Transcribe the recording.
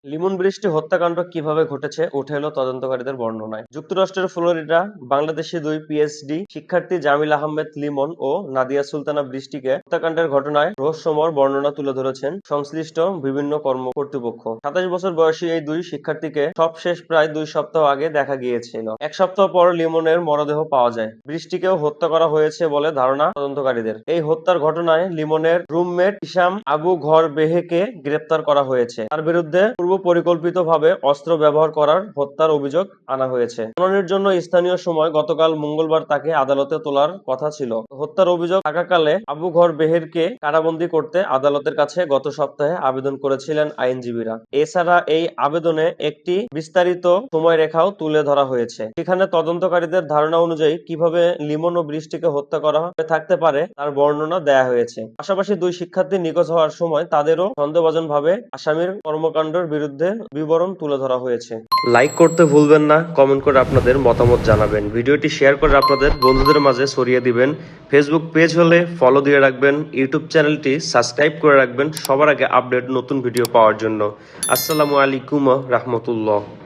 লিমন বৃষ্টি হত্যাকাণ্ড কিভাবে ঘটেছে উঠে এলো তদন্তকারীদের বর্ণনায়। যুক্তরাষ্ট্রের ফ্লোরিডা বাংলাদেশি দুই পিএইচডি শিক্ষার্থী জামিল আহমেদ লিমন ও নাদিয়া সুলতানা বৃষ্টিকে হত্যাকাণ্ডের ঘটনায় রহস্যময় বর্ণনা তুলে ধরেছেন সংশ্লিষ্ট বিভিন্ন কর্তৃপক্ষ। ২৭ বছর বয়সী এই দুই শিক্ষার্থীকে সবশেষ প্রায় ২ সপ্তাহ আগে দেখা গিয়েছিল। ১ সপ্তাহ পর লিমনের মরদেহ পাওয়া যায়। বৃষ্টিকেও হত্যা করা হয়েছে বলে ধারণা তদন্তকারীদের। এই হত্যার ঘটনায় লিমনের রুমমেট হিশাম আবু ঘর বেহেকে গ্রেপ্তার করা হয়েছে। তার বিরুদ্ধে পরিকল্পিতভাবে অস্ত্র ব্যবহার করার হত্যার অভিযোগ আনা হয়েছে। শুনানির জন্য স্থানীয় সময় গতকাল মঙ্গলবার তাকে আদালতে তোলার কথা ছিল। হত্যার অভিযোগ থাকাকালে আবু ঘর বেহেরকে কারাবন্দী করতে আদালতের কাছে গত সপ্তাহে আবেদন করেছিলেন আইনজীবীরা। এছাড়া এই আবেদনে একটি বিস্তারিত সময়রেখাও তুলে ধরা হয়েছে। সেখানে তদন্তকারীদের ধারণা অনুযায়ী কিভাবে লিমন ও বৃষ্টিকে হত্যা করা থাকতে পারে তার বর্ণনা দেয়া হয়েছে। পাশাপাশি দুই শিক্ষার্থী নিখোঁজ হওয়ার সময় তাদেরও সন্দেহভাজনভাবে আসামির কর্মকাণ্ডের বিরুদ্ধে বিবরণ তুলে ধরা হয়েছে। লাইক করতে ভুলবেন না, কমেন্ট করে আপনাদের মতামত জানাবেন, ভিডিওটি শেয়ার করে আপনাদের বন্ধুদের মাঝে ছড়িয়ে দিবেন। ফেসবুক পেজ হলে ফলো দিয়ে রাখবেন, ইউটিউব চ্যানেলটি সাবস্ক্রাইব করে রাখবেন সবার আগে আপডেট নতুন ভিডিও পাওয়ার জন্য। আসসালামু আলাইকুম রাহমাতুল্লাহ।